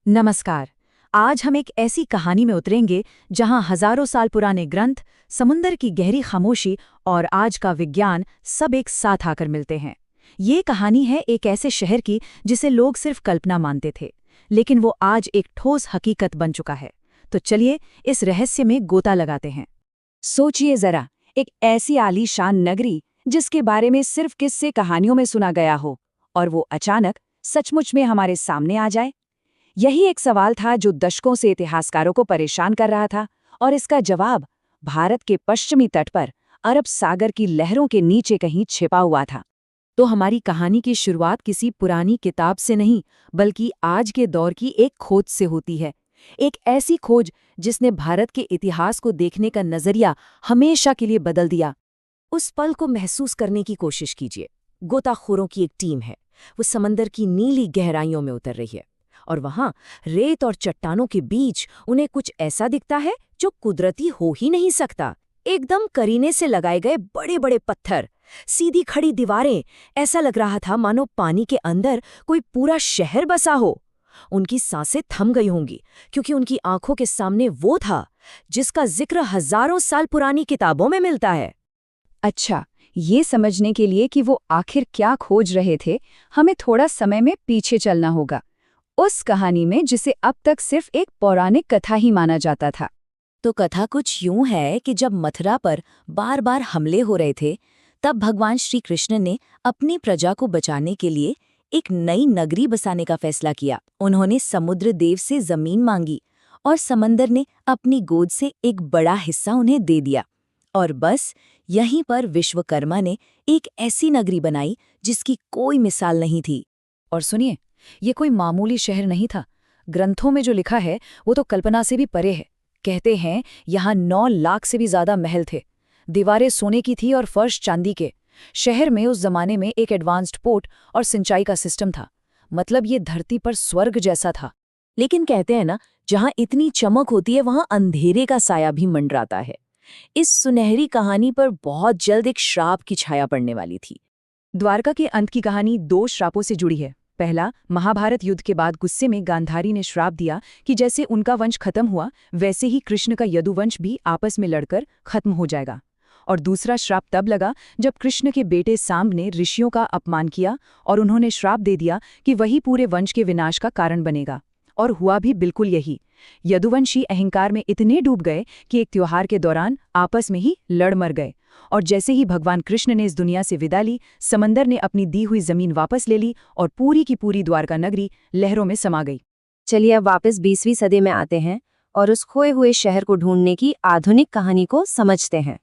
नमस्कार। आज हम एक ऐसी कहानी में उतरेंगे जहां हजारों साल पुराने ग्रंथ, समुंदर की गहरी खामोशी और आज का विज्ञान सब एक साथ आकर मिलते हैं। ये कहानी है एक ऐसे शहर की जिसे लोग सिर्फ कल्पना मानते थे, लेकिन वो आज एक ठोस हकीकत बन चुका है। तो चलिए इस रहस्य में गोता लगाते हैं। सोचिए जरा, एक ऐसी आलीशान नगरी जिसके बारे में सिर्फ किस्से कहानियों में सुना गया हो, और वो अचानक सचमुच में हमारे सामने आ जाए। यही एक सवाल था जो दशकों से इतिहासकारों को परेशान कर रहा था, और इसका जवाब भारत के पश्चिमी तट पर अरब सागर की लहरों के नीचे कहीं छिपा हुआ था। तो हमारी कहानी की शुरुआत किसी पुरानी किताब से नहीं, बल्कि आज के दौर की एक खोज से होती है। एक ऐसी खोज जिसने भारत के इतिहास को देखने का नजरिया हमेशा के लिए बदल दिया। उस पल को महसूस करने की कोशिश कीजिए। गोताखोरों की एक टीम है, वो समंदर की नीली गहराइयों में उतर रही है, और वहां रेत और चट्टानों के बीच उन्हें कुछ ऐसा दिखता है जो कुदरती हो ही नहीं सकता। एकदम करीने से लगाए गए बड़े बड़े पत्थर, सीधी खड़ी दीवारें, ऐसा लग रहा था मानो पानी के अंदर कोई पूरा शहर बसा हो। उनकी सांसें थम गई होंगी, क्योंकि उनकी आंखों के सामने वो था जिसका जिक्र हजारों साल पुरानी किताबों में मिलता है। अच्छा, ये समझने के लिए कि वो आखिर क्या खोज रहे थे, हमें थोड़ा समय में पीछे चलना होगा, उस कहानी में जिसे अब तक सिर्फ एक पौराणिक कथा ही माना जाता था। तो कथा कुछ यूं है कि जब मथुरा पर बार बार हमले हो रहे थे, तब भगवान श्री कृष्ण ने अपनी प्रजा को बचाने के लिए एक नई नगरी बसाने का फैसला किया। उन्होंने समुद्र देव से जमीन मांगी, और समंदर ने अपनी गोद से एक बड़ा हिस्सा उन्हें दे दिया। और बस यहीं पर विश्वकर्मा ने एक ऐसी नगरी बनाई जिसकी कोई मिसाल नहीं थी। और सुनिए, ये कोई मामूली शहर नहीं था। ग्रंथों में जो लिखा है वो तो कल्पना से भी परे है। कहते हैं यहाँ 9 लाख से भी ज्यादा महल थे, दीवारें सोने की थी और फर्श चांदी के। शहर में उस जमाने में एक एडवांस्ड पोर्ट और सिंचाई का सिस्टम था। मतलब ये धरती पर स्वर्ग जैसा था। लेकिन कहते हैं ना, जहाँ इतनी चमक होती है वहाँ अंधेरे का साया भी मंडराता है। इस सुनहरी कहानी पर बहुत जल्द एक श्राप की छाया पड़ने वाली थी। द्वारका के अंत की कहानी 2 श्रापों से जुड़ी है। पहला, महाभारत युद्ध के बाद गुस्से में गांधारी ने श्राप दिया कि जैसे उनका वंश खत्म हुआ, वैसे ही कृष्ण का यदुवंश भी आपस में लड़कर खत्म हो जाएगा। और दूसरा श्राप तब लगा जब कृष्ण के बेटे सांब ने ऋषियों का अपमान किया, और उन्होंने श्राप दे दिया कि वही पूरे वंश के विनाश का कारण बनेगा। और हुआ भी बिल्कुल यही। यदुवंशी अहंकार में इतने डूब गए कि एक त्योहार के दौरान आपस में ही लड़ मर गए। और जैसे ही भगवान कृष्ण ने इस दुनिया से विदा ली, समंदर ने अपनी दी हुई जमीन वापस ले ली, और पूरी की पूरी द्वारका नगरी लहरों में समा गई। चलिए अब वापस 20वीं सदी में आते हैं और उस खोए हुए शहर को ढूंढने की आधुनिक कहानी को समझते हैं।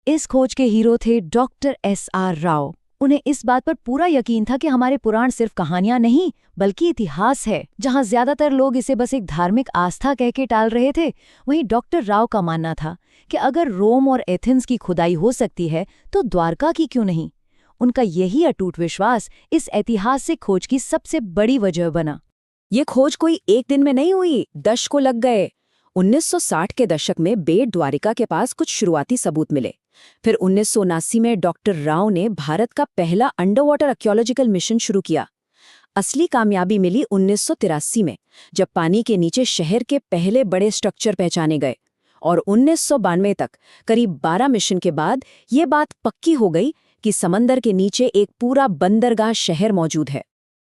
इस खोज के हीरो थे डॉक्टर S.R. राव। उन्हें इस बात पर पूरा यकीन था कि हमारे पुराण सिर्फ कहानियां नहीं, बल्कि इतिहास है। जहां ज्यादातर लोग इसे बस एक धार्मिक आस्था कह के टाल रहे थे, वहीं डॉक्टर राव का मानना था कि अगर रोम और एथेंस की खुदाई हो सकती है तो द्वारका की क्यों नहीं। उनका यही अटूट विश्वास इस ऐतिहासिक खोज की सबसे बड़ी वजह बना। ये खोज कोई एक दिन में नहीं हुई, दशकों लग गए। 1960 के दशक में बेट द्वारिका के पास कुछ शुरुआती सबूत मिले। फिर 1979 में डॉक्टर राव ने भारत का पहला अंडर वाटर आर्कियोलॉजिकल मिशन शुरू किया। असली कामयाबी मिली 1983 में, जब पानी के नीचे शहर के पहले बड़े स्ट्रक्चर पहचाने गए। और 1992 तक, करीब 12 मिशन के बाद, ये बात पक्की हो गई कि समंदर के नीचे एक पूरा बंदरगाह शहर मौजूद है।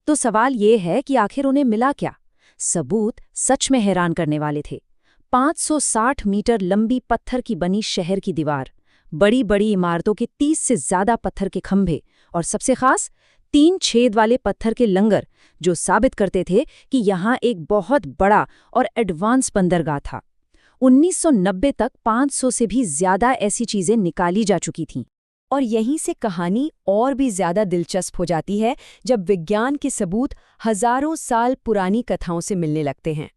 तो सवाल ये है कि आखिर उन्हें मिला क्या? सबूत सच में हैरान करने वाले थे। 560 मीटर लंबी पत्थर की बनी शहर की दीवार, बड़ी बड़ी इमारतों के 30 से ज्यादा पत्थर के खंभे, और सबसे खास 3 छेद वाले पत्थर के लंगर, जो साबित करते थे कि यहाँ एक बहुत बड़ा और एडवांस बंदरगाह था। 1990 तक 500 से भी ज्यादा ऐसी चीजें निकाली जा चुकी थीं। और यहीं से कहानी और भी ज्यादा दिलचस्प हो जाती है जब विज्ञान के सबूत हजारों साल पुरानी कथाओं से मिलने लगते हैं।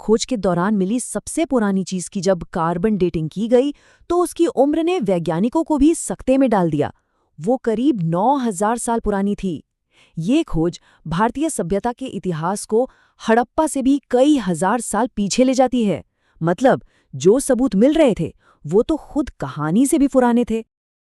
खोज के दौरान मिली सबसे पुरानी चीज की जब कार्बन डेटिंग की गई, तो उसकी उम्र ने वैज्ञानिकों को भी सकते में डाल दिया। वो करीब 9000 साल पुरानी थी। ये खोज भारतीय सभ्यता के इतिहास को हड़प्पा से भी कई हजार साल पीछे ले जाती है। मतलब जो सबूत मिल रहे थे वो तो खुद कहानी से भी पुराने थे।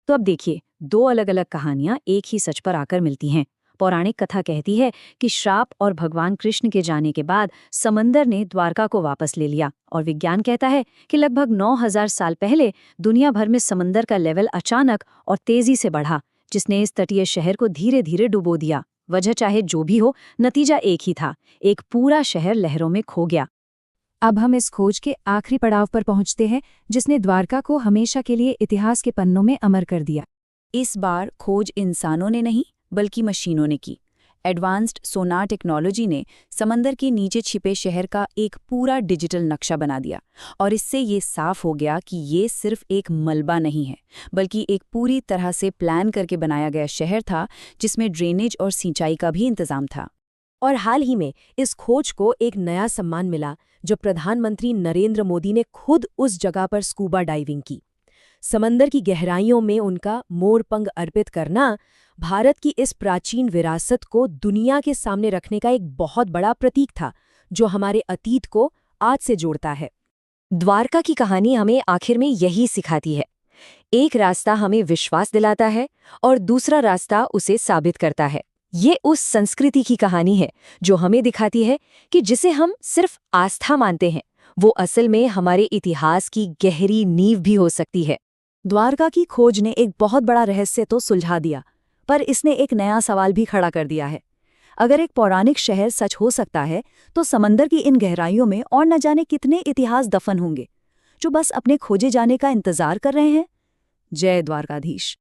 तो अब देखिए, 2 अलग अलग कहानियां एक ही सच पर आकर मिलती हैं। पौराणिक कथा कहती है कि श्राप और भगवान कृष्ण के जाने के बाद समंदर ने द्वारका को वापस ले लिया, और विज्ञान कहता है कि लगभग 9000 साल पहले दुनिया भर में समंदर का लेवल अचानक और तेजी से बढ़ा, जिसने इस तटीय शहर को धीरे धीरे डुबो दिया। वजह चाहे जो भी हो, नतीजा एक ही था, एक पूरा शहर लहरों में खो गया। अब हम इस खोज के आखिरी पड़ाव पर पहुंचते हैं, जिसने द्वारका को हमेशा के लिए इतिहास के पन्नों में अमर कर दिया। इस बार खोज इंसानों ने नहीं बल्कि मशीनों ने की। एडवांस्ड सोनार टेक्नोलॉजी ने समंदर के नीचे छिपे शहर का एक पूरा डिजिटल नक्शा बना दिया, और इससे ये साफ हो गया कि ये सिर्फ एक मलबा नहीं है, बल्कि एक पूरी तरह से प्लान करके बनाया गया शहर था, जिसमें ड्रेनेज और सिंचाई का भी इंतजाम था। और हाल ही में इस खोज को एक नया सम्मान मिला, जो प्रधानमंत्री नरेंद्र मोदी ने खुद उस जगह पर स्कूबा डाइविंग की। समंदर की गहराइयों में उनका मोरपंख अर्पित करना भारत की इस प्राचीन विरासत को दुनिया के सामने रखने का एक बहुत बड़ा प्रतीक था, जो हमारे अतीत को आज से जोड़ता है। द्वारका की कहानी हमें आखिर में यही सिखाती है, एक रास्ता हमें विश्वास दिलाता है और दूसरा रास्ता उसे साबित करता है। ये उस संस्कृति की कहानी है जो हमें दिखाती है कि जिसे हम सिर्फ आस्था मानते हैं, वो असल में हमारे इतिहास की गहरी नींव भी हो सकती है। द्वारका की खोज ने एक बहुत बड़ा रहस्य तो सुलझा दिया, पर इसने एक नया सवाल भी खड़ा कर दिया है। अगर एक पौराणिक शहर सच हो सकता है, तो समंदर की इन गहराइयों में और न जाने कितने इतिहास दफन होंगे, जो बस अपने खोजे जाने का इंतजार कर रहे हैं। जय द्वारकाधीश।